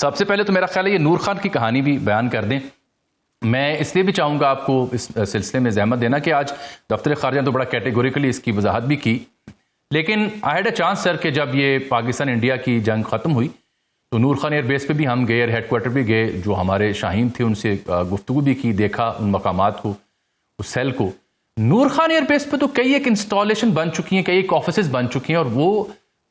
सबसे पहले तो मेरा ख्याल है ये नूर खान की कहानी भी बयान कर दें। मैं इसलिए भी चाहूँगा आपको इस सिलसिले में ज़हमत देना कि आज दफ्तर ख़ारजा तो बड़ा कैटेगोरिकली इसकी वजाहत भी की, लेकिन I had a chance sir कि जब ये पाकिस्तान इंडिया की जंग ख़त्म हुई तो नूर खान एयरबेस पे भी हम गए, हेडक्वार्टर भी गए, जो हमारे शाहीन थे उनसे गुफ्तगू भी की, देखा उन मकामात को, उस सेल को। नूर खान एयरबेस पे तो कई एक इंस्टॉलेशन बन चुकी हैं, कई एक ऑफिस बन चुकी हैं, और वो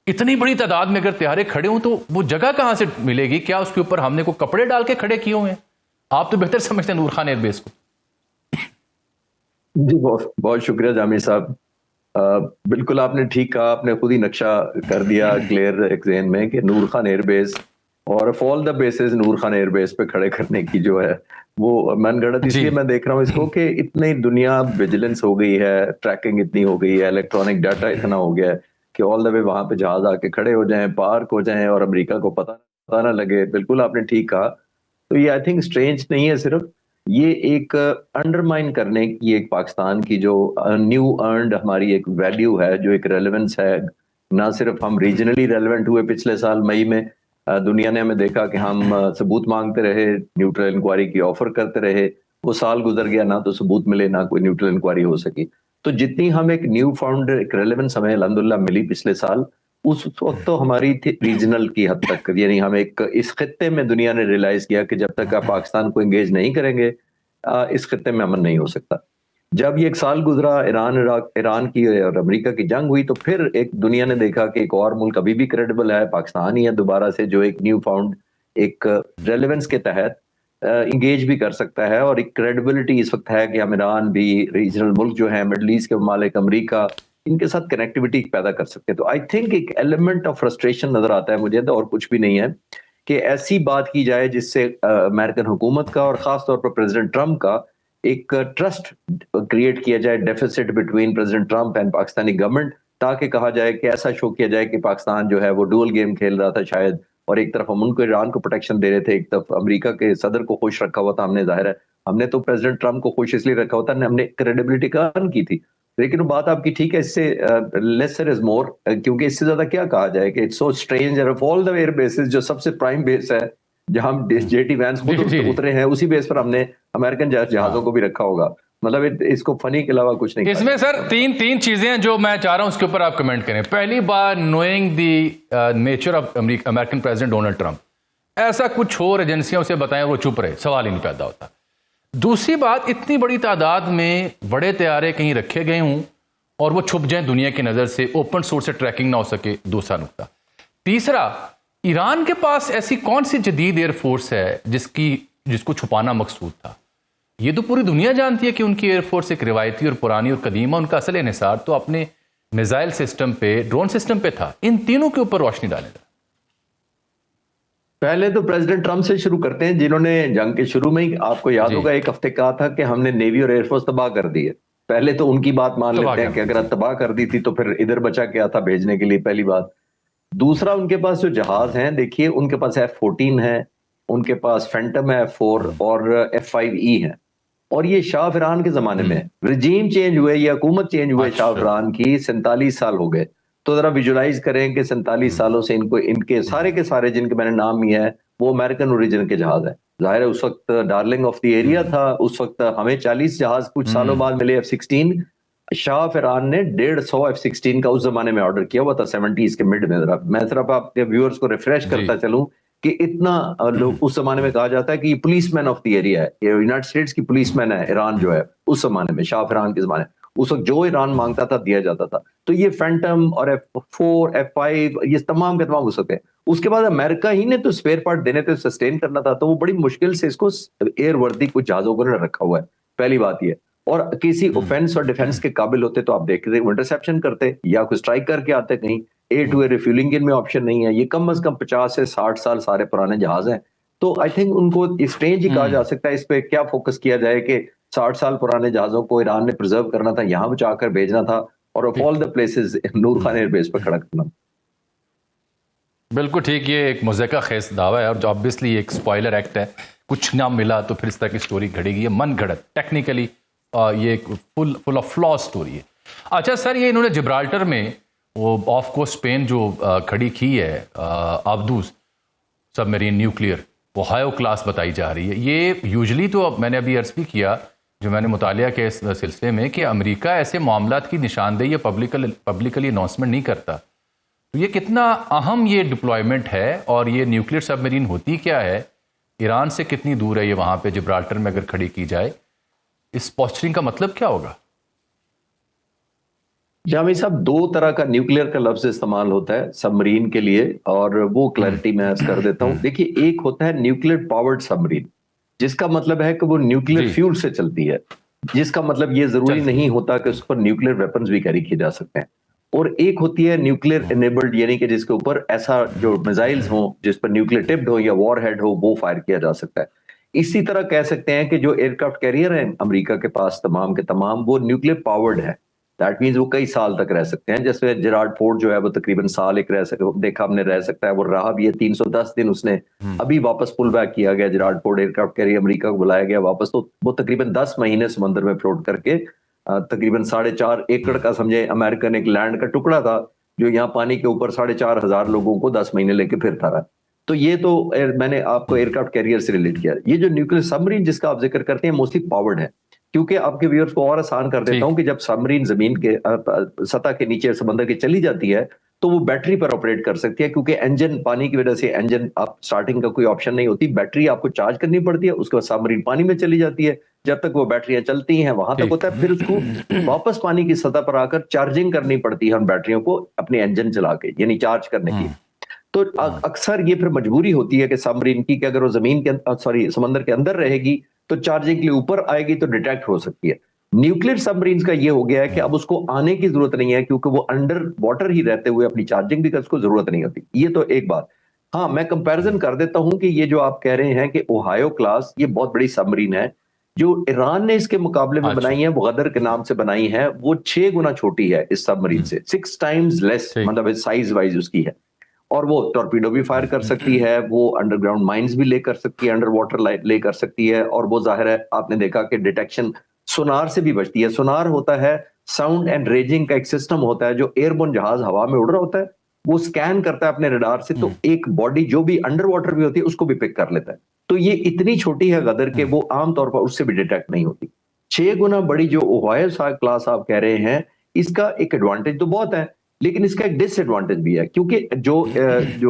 इतनी बड़ी तादाद में अगर तैयारे खड़े हों तो वो जगह कहाँ से मिलेगी? क्या उसके ऊपर हमने को कपड़े डाल के खड़े किए हुए हैं? आप तो बेहतर समझते हैं नूर खान एयरबेस को। जी बहुत बहुत शुक्रिया जामिर साहब। बिल्कुल आपने ठीक कहा, आपने खुद ही नक्शा कर दिया क्लियर एग्जेन में कि नूर खान एयरबेस और of all the basis Noor Khan airbase पे खड़े करने की जो है वो मनगढ़ंत इसलिए मैं देख रहा हूँ इसको कि इतनी दुनिया विजिलेंस हो गई है, ट्रैकिंग इतनी हो गई है, इलेक्ट्रॉनिक डाटा इतना हो गया है कि ऑल द वे वहां पे जहाज आके खड़े हो जाएं, पार्क हो जाएं और अमेरिका को पता ना लगे। बिल्कुल आपने ठीक कहा। तो ये आई थिंक स्ट्रेंज नहीं है, सिर्फ ये एक अंडरमाइन करने की एक पाकिस्तान की जो न्यू अर्नड हमारी एक वैल्यू है, जो एक रेलेवेंस है। ना सिर्फ हम रीजनली रेलेवेंट हुए पिछले साल मई में, दुनिया ने हमें देखा कि हम सबूत मांगते रहे, न्यूट्रल इंक्वायरी की ऑफर करते रहे, वो साल गुजर गया, ना तो सबूत मिले ना कोई न्यूट्रल इंक्वायरी हो सकी। तो जितनी हम एक न्यू फाउंड एक रेलेवेंस हमें अल्हम्दुलिल्लाह मिली पिछले साल, उस वक्त तो हमारी थी रीजनल की हद तक, यानी हम एक इस खत्ते में दुनिया ने रियलाइज किया कि जब तक आप पाकिस्तान को एंगेज नहीं करेंगे इस खत्ते में अमन नहीं हो सकता। जब ये एक साल गुजरा, ईरान की और अमेरिका की जंग हुई, तो फिर एक दुनिया ने देखा कि एक और मुल्क अभी भी क्रेडिबल है, पाकिस्तान ही है दोबारा से, जो एक न्यू फाउंड एक रेलेवेंस के तहत इंगेज भी कर सकता है। और एक क्रेडिबिलिटी इस वक्त है कि हम ईरान भी, रीजनल मुल्क जो है, मिडल ईस्ट के ममालिक, अमेरिका, इनके साथ कनेक्टिविटी पैदा कर सकते हैं। तो आई थिंक एक एलिमेंट ऑफ फ्रस्ट्रेशन नजर आता है मुझे, तो और कुछ भी नहीं है कि ऐसी बात की जाए जिससे अमेरिकन हुकूमत का और खास तौर पर प्रेसिडेंट ट्रंप का एक ट्रस्ट क्रिएट किया जाए, deficit between president Trump and Pakistani government, ताकि कहा जाए कि ऐसा शो किया जाए कि पाकिस्तान जो है वो डुअल गेम खेल रहा था शायद, और एक तरफ हम उनको ईरान को प्रोटेक्शन दे रहे थे, एक तरफ अमेरिका के सदर को खुश रखा हुआ था हमने। जाहिर है हमने तो प्रेसिडेंट ट्रंप को खुश इसलिए रखा हुआ था, हमने क्रेडिबिलिटी का अर्न की थी। लेकिन बात आपकी ठीक है, इससे लेसर इज मोर, क्योंकि इससे ज्यादा क्या कहा जाए कि it's so strange of all the air bases, जो सबसे प्राइम बेस है जहां जेटी वैंस खुद उतरे हैं, उसी बेस पर हमने अमेरिकन जहाजों को भी रखा होगा। मतलब इसको फनी के अलावा कुछ नहीं। इसमें सर तीन चीजें हैं जो मैं चाह रहा हूं उसके ऊपर आप कमेंट करें। पहली बात, knowing the nature of American president Donald Trump, ऐसा कुछ हो एजेंसियां उसे बताएं वो चुप रहे, सवाल ही नहीं पैदा होता। दूसरी बात, इतनी बड़ी तादाद में बड़े तैयारे कहीं रखे गए हों और वो छुप जाएं दुनिया की नजर से, ओपन सोर्स से ट्रैकिंग ना हो सके, दूसरा नुकता। तीसरा, ईरान के पास ऐसी कौन सी जदीद एयरफोर्स है जिसको छुपाना मकसूद था? ये तो पूरी दुनिया जानती है कि उनकी एयरफोर्स एक रिवायती और पुरानी और कदीमा, उनका असल इन्हिसार तो अपने मिसाइल सिस्टम पे, ड्रोन सिस्टम पे था। इन तीनों के ऊपर रोशनी डालें। पहले तो प्रेसिडेंट ट्रंप से शुरू करते हैं, जिन्होंने जंग के शुरू में ही, आपको याद होगा, एक हफ्ते कहा था कि हमने नेवी और एयरफोर्स तबाह कर दी है। पहले तो उनकी बात मान लेते हैं कि अगर तबाह कर दी थी तो फिर इधर बचा क्या था भेजने के लिए, पहली बात। दूसरा, उनके पास जो जहाज हैं, देखिए उनके पास F-14 है, उनके पास फैंटम है F-4 और F-5E है। और ये शाह फरहान के जमाने में रिजीम चेंज हुए, ये हुकूमत चेंज हुए शाह फरहान की, 47 साल हो गए। तो जरा विजुलाइज करें कि 47 सालों से इनको, इनके सारे के सारे जिनके मैंने नाम लिया है, वो अमेरिकन ओरिजिन के जहाज है। जाहिर है उस वक्त डार्लिंग ऑफ द एरिया था, उस वक्त हमें 40 जहाज कुछ सालों बाद मिले F-16। शाह फरहान ने 150 F-16 का उस जमाने में ऑर्डर किया हुआ था, 70s के मिड में। मैं सिर्फ आपके व्यूअर्स को रिफ्रेश करता चलूं कि इतना लोग उस जमाने में कहा जाता है कि ये पुलिसमैन ऑफ द एरिया है, ये यूनाइटेड स्टेट्स की पुलिसमैन है ईरान जो है, उस जमाने में शाह फरहान के जमाने, उस वक्त जो ईरान मांगता था दिया जाता था। तो ये फैंटम और F-4 F-5 ये तमाम के तमाम हो सकते हैं। उसके बाद अमेरिका ही ने तो स्पेयर पार्ट देने थे, सस्टेन करना था, तो वो बड़ी मुश्किल से इसको एयर वर्दी कुछ जहाजों को रखा हुआ है, पहली बात ये। और किसी ऑफेंस और डिफेंस के काबिल होते तो आप देखते इंटरसेप्शन करते या कुछ स्ट्राइक करके आते, कहीं ए टू ए रिफ्यूलिंग इनमें ऑप्शन नहीं है। ये कम से कम 50 से 60 साल सारे पुराने जहाज हैं। तो आई थिंक उनको इस रेंज ही कहा जा सकता है, इस पे क्या फोकस किया जाए कि 60 साल पुराने जहाजों को ईरान ने प्रिजर्व करना था, यहां बचाकर भेजना था, और of all the places Noor Khan airbase पर खड़ा करना। बिल्कुल ठीक, ये एक मुज़क्का खेज दावा है और जो ऑब्वियसली एक स्पॉइलर एक्ट है, कुछ ना मिला तो फिर इस तरह की स्टोरी घड़ेगी। ये मन घड़त टेक्निकली ये एक फुल ऑफ फ्लॉ स्टोरी है। अच्छा सर, ये इन्होंने जिब्राल्टर में वो ऑफ कोस्ट स्पेन जो खड़ी की है आबदूस, सबमरीन न्यूक्लियर ओहायो क्लास बताई जा रही है। ये यूजली तो मैंने अभी अर्ज भी किया जो मैंने मुतालिया के इस सिलसिले में कि अमेरिका ऐसे मामलात की निशानदेही या पब्लिकली अनाउंसमेंट नहीं करता। तो ये कितना अहम ये डिप्लॉयमेंट है और ये न्यूक्लियर सबमरीन होती क्या है, ईरान से कितनी दूर है ये, वहां पे जिब्राल्टर में अगर खड़ी की जाए, इस पोस्चरिंग का मतलब क्या होगा? जामी साहब, दो तरह का न्यूक्लियर का लफ्ज इस्तेमाल होता है सबमरीन के लिए, और वो क्लैरिटी मैं अर्ज कर देता हूं। देखिए, एक होता है न्यूक्लियर पावर्ड सबमरीन, जिसका मतलब है कि वो न्यूक्लियर फ्यूल से चलती है, जिसका मतलब ये जरूरी नहीं होता कि उस पर न्यूक्लियर वेपन्स भी कैरी किए जा सकते हैं। और एक होती है न्यूक्लियर इनेबल्ड, यानी कि जिसके ऊपर ऐसा जो मिसाइल्स हो जिस पर न्यूक्लियर टिप्ड हो या वॉर हेड हो, वो फायर किया जा सकता है। इसी तरह कह सकते हैं कि जो एयरक्राफ्ट कैरियर है अमेरिका के पास तमाम के तमाम, वो न्यूक्लियर पावर्ड है। दैट मीन्स वो कई साल तक रह सकते हैं। जैसे जेरार्ड फोर्ड जो है वो तकरीबन साल एक रह सकता, देखा हमने, रह सकता है। वो रहा भी है 310 दिन, उसने अभी वापस पुल बैक किया गया। Gerald Ford aircraft carrier America को बुलाया गया वापस, तो वो तकरीबन 10 महीने समंदर में फ्लोट करके तकरीबन 4.5 एकड़ का, समझे, अमेरिकन एक लैंड का टुकड़ा था जो यहाँ पानी के ऊपर 4,500 लोगों को 10 महीने लेके फिरता रहा। तो ये तो मैंने आपको एयरक्राफ्ट कैरियर से रिलेट किया। ये जो न्यूक्लियर सबमरीन जिसका आप जिक्र करते हैं मोस्टली पावर्ड है, क्योंकि आपके व्यूअर्स को और आसान कर देता हूं कि जब सबमरीन जमीन के सतह के नीचे समंदर के चली जाती है तो वो बैटरी पर ऑपरेट कर सकती है, क्योंकि इंजन, पानी की वजह से इंजन आप स्टार्टिंग का कोई ऑप्शन नहीं होती, बैटरी आपको चार्ज करनी पड़ती है। उसके बाद सबमरीन पानी में चली जाती है, जब तक वो बैटरियां चलती हैं वहां तक होता है, फिर उसको वापस पानी की सतह पर आकर चार्जिंग करनी पड़ती है उन बैटरियों को अपने इंजन चला के, यानी चार्ज करने की। तो अक्सर ये फिर मजबूरी होती है कि सबमरीन की कि अगर वो जमीन के समंदर के अंदर रहेगी तो चार्जिंग के लिए ऊपर आएगी तो डिटेक्ट हो सकती है। न्यूक्लियर सबमरीन का ये हो गया है कि अब उसको आने की जरूरत नहीं है, क्योंकि वो अंडर वाटर ही रहते हुए अपनी चार्जिंग भी उसको जरूरत नहीं होती। ये तो एक बात। हाँ, मैं कंपैरिजन कर देता हूं कि ये जो आप कह रहे हैं कि ओहायो क्लास, ये बहुत बड़ी सबमरीन है। जो ईरान ने इसके मुकाबले में बनाई है, वो गदर के नाम से बनाई है, वो 6 गुना छोटी है इस सबमरीन से, 6 टाइम्स लेस, मतलब साइज वाइज उसकी है। और वो टॉर्पीडो भी फायर कर सकती है, वो अंडरग्राउंड माइंस भी ले कर सकती है, अंडर वाटर लाइट ले कर सकती है, और वो जाहिर है आपने देखा कि डिटेक्शन सोनार से भी बचती है। सोनार होता है साउंड एंड रेजिंग का एक सिस्टम होता है, जो एयरबोर्न जहाज हवा में उड़ रहा होता है वो स्कैन करता है अपने रडार से, तो एक बॉडी जो भी अंडर वाटर भी होती है उसको भी पिक कर लेता है। तो ये इतनी छोटी है गदर के वो आमतौर पर उससे भी डिटेक्ट नहीं होती। 6 गुना बड़ी जो ओहायो क्लास आप कह रहे हैं, इसका एक एडवांटेज तो बहुत है, लेकिन इसका एक डिसएडवांटेज भी है, क्योंकि जो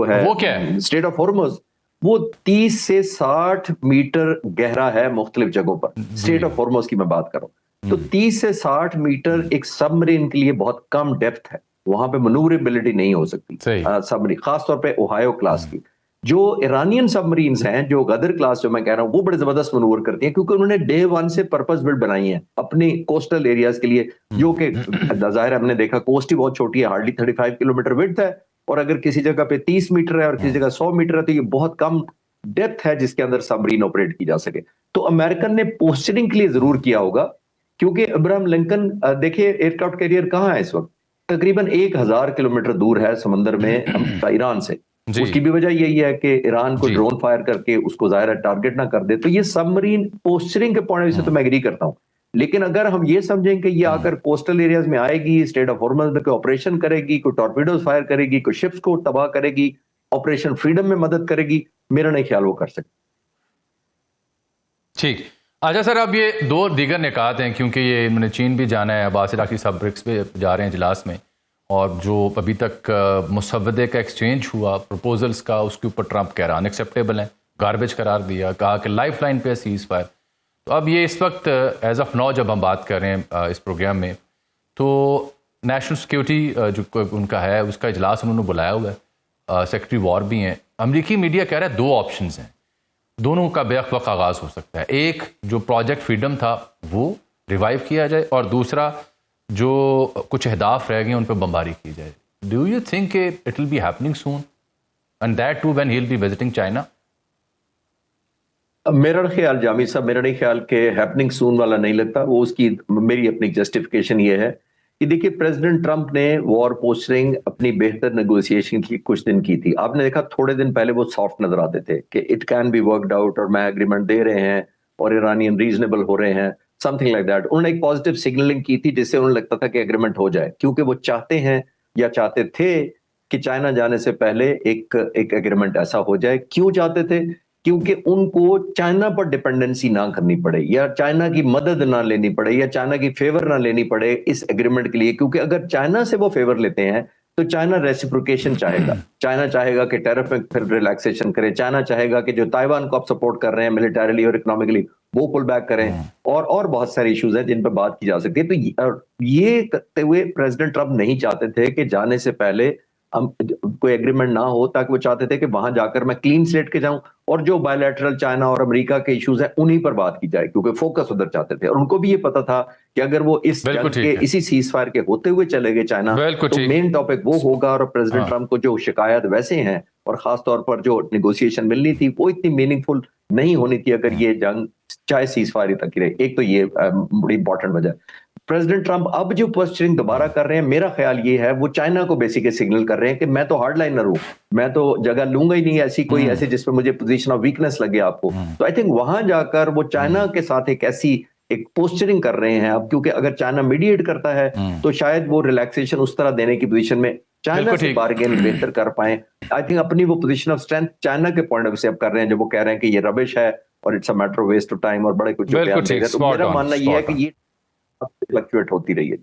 है वो क्या है? स्ट्रेट ऑफ हॉर्मुज वो 30 से 60 मीटर गहरा है मुख्तलिफ जगहों पर। स्ट्रेट ऑफ हॉर्मुज की मैं बात कर रहा हूं, तो 30 से 60 मीटर एक सबमरीन के लिए बहुत कम डेप्थ है, वहां पे मनूवरेबिलिटी नहीं हो सकती सबमरीन, खासतौर पे ओहायो क्लास की। जो ईरानियन सबमरीन्स हैं, जो गदर क्लास जो मैं कह रहा हूं, वो बड़े जबरदस्त मनूवर करती हैं, क्योंकि उन्होंने डे 1 से पर्पस बिल्ड बनाई है अपने कोस्टल एरियाज के लिए, जो कि जाहिर हमने देखा कोस्ट ही बहुत छोटी है, हार्डली 35 किलोमीटर विड्थ है, और अगर किसी जगह पे 30 मीटर है और किसी जगह 100 मीटर है, तो ये बहुत कम डेप्थ है जिसके अंदर सबमरीन ऑपरेट की जा सके। तो अमेरिकन ने पोस्चरिंग के लिए जरूर किया होगा, क्योंकि अब्राहम लिंकन, देखिए एयरक्राफ्ट कैरियर कहाँ है इस वक्त, तकरीबन 1000 किलोमीटर दूर है समंदर में ईरान से। उसकी भी वजह यही है कि ईरान को ड्रोन फायर करके उसको जाहिर है टारगेट ना कर दे। तो ये सबमरीन पोस्चरिंग के पॉइंट से तो मैं एग्री करता हूं, लेकिन अगर हम ये समझें कि ये आकर कोस्टल एरियाज में आएगी, स्ट्रेट ऑफ हॉर्मुज में कोई ऑपरेशन करेगी, कोई टॉर्पीडोज फायर करेगी, कोई शिप्स को तबाह करेगी, ऑपरेशन फ्रीडम में मदद करेगी, मेरा नहीं ख्याल वो कर सकती। ठीक। अच्छा सर, अब ये 2 दीगर निकात हैं, क्योंकि ये इन्होंने चीन भी जाना है, अब्बास इराकी सब ब्रिक्स पे जा रहे हैं इजलास में, और जो अभी तक मुसव्वदे का एक्सचेंज हुआ प्रपोजल्स का, उसके ऊपर ट्रंप कह रहा अनएक्सेप्टेबल है, गार्बेज करार दिया, कहा कि लाइफ लाइन पे सीज फायर। तो अब ये इस वक्त एज ऑफ नाउ जब हम बात कर रहे हैं इस प्रोग्राम में, तो नेशनल सिक्योरिटी जो उनका है उसका इजलास उन्होंने बुलाया हुआ है, सेक्रेटरी वॉर भी हैं। अमरीकी मीडिया कह रहा है 2 ऑप्शन हैं, दोनों का बेवक्त आगाज हो सकता है। एक जो प्रोजेक्ट फ्रीडम था वो रिवाइव किया जाए, और दूसरा जो कुछ अहदाफ रह गए उन पर बमबारी की जाए। Do you think it will be happening soon, and that too when he will be visiting China? मेरा ख्याल जामी साहब, मेरा नहीं ख्याल कि हैपनिंग सून वाला नहीं लगता। वो उसकी मेरी अपनी जस्टिफिकेशन ये है कि देखिए, प्रेसिडेंट ट्रंप ने वॉर पोस्टरिंग अपनी बेहतर नेगोशिएशन की कुछ दिन की थी। आपने देखा थोड़े दिन पहले वो सॉफ्ट नजर आते थे कि it can be worked out, और मैं एग्रीमेंट दे रहे हैं और ईरानियन रीजनेबल हो रहे हैं, समथिंग लाइक दैट। उन्होंने एक पॉजिटिव सिग्नलिंग की थी जिससे उन्हें लगता था कि एग्रीमेंट हो जाए, क्योंकि वो चाहते हैं या चाहते थे कि चाइना जाने से पहले एक एग्रीमेंट ऐसा हो जाए। क्यों चाहते थे? क्योंकि उनको चाइना पर डिपेंडेंसी ना करनी पड़े, या चाइना की मदद ना लेनी पड़े, या चाइना की फेवर ना लेनी पड़े इस एग्रीमेंट के लिए। क्योंकि अगर चाइना से वो फेवर लेते हैं तो चाइना रेसिप्रोकेशन चाहेगा। चाइना चाहेगा कि टैरिफ में फिर रिलैक्सेशन करे। चाइना चाहेगा कि जो ताइवान को आप सपोर्ट कर रहे हैं मिलिटरीली और इकोनॉमिकली, वो पुल बैक करें। और बहुत सारे इश्यूज हैं जिन पर बात की जा सकती है। तो ये करते हुए प्रेसिडेंट ट्रंप नहीं चाहते थे कि जाने से पहले हम कोई एग्रीमेंट ना हो, ताकि वो चाहते थे कि वहां जाकर मैं क्लीन स्लेट के जाऊं और जो बायलैटरल चाइना और अमेरिका के इश्यूज हैं उन्हीं पर बात की जाए, क्योंकि फोकस उधर चाहते थे। और उनको भी ये पता था कि अगर वो इस बिल्कुल जंग के ठीक है, इसी सीज फायर के होते हुए चले गए चाइना, बिल्कुल तो ठीक। मेन टॉपिक वो होगा। और प्रेसिडेंट हाँ, ट्रंप को जो शिकायत वैसे हैं, और खासतौर पर जो नेगोशिएशन मिलनी थी, वो इतनी मीनिंगफुल नहीं होनी थी अगर ये जंग चाहे सीज फायर तक ही रहे। एक तो ये बड़ी इंपॉर्टेंट वजह। प्रेसिडेंट ट्रंप अब जो पोस्चरिंग दोबारा कर रहे हैं, मेरा ख्याल ये है वो चाइना को बेसिकली सिग्नल कर रहे हैं कि मैं तो हार्डलाइनर हूं, मैं तो जगह लूंगा ही नहीं ऐसी कोई ऐसे जिसमें मुझे पोजीशन ऑफ वीकनेस लगे आपको। तो आई थिंक वहां जाकर वो चाइना के साथ एक पोस्चरिंग कर रहे हैं अब, क्योंकि अगर चाइना मीडिएट करता है तो शायद वो रिलैक्सेशन उस तरह देने की पोजीशन में चाइना बिल्कुल से ठीक। बार्गेन बेहतर कर पाए। आई थिंक अपनी वो पोजीशन ऑफ स्ट्रेंथ चाइना के पॉइंट ऑफ व्यू से अब कर रहे हैं, जब वो कह रहे हैं कि ये रबिश है और it's a matter of waste of time और बड़े कुछ जो बिल्कुल बयान ठीक, देगा। तो मेरा मानना ये है स्पॉट कि ऑन। ये फ्लक्चुएट होती रही है।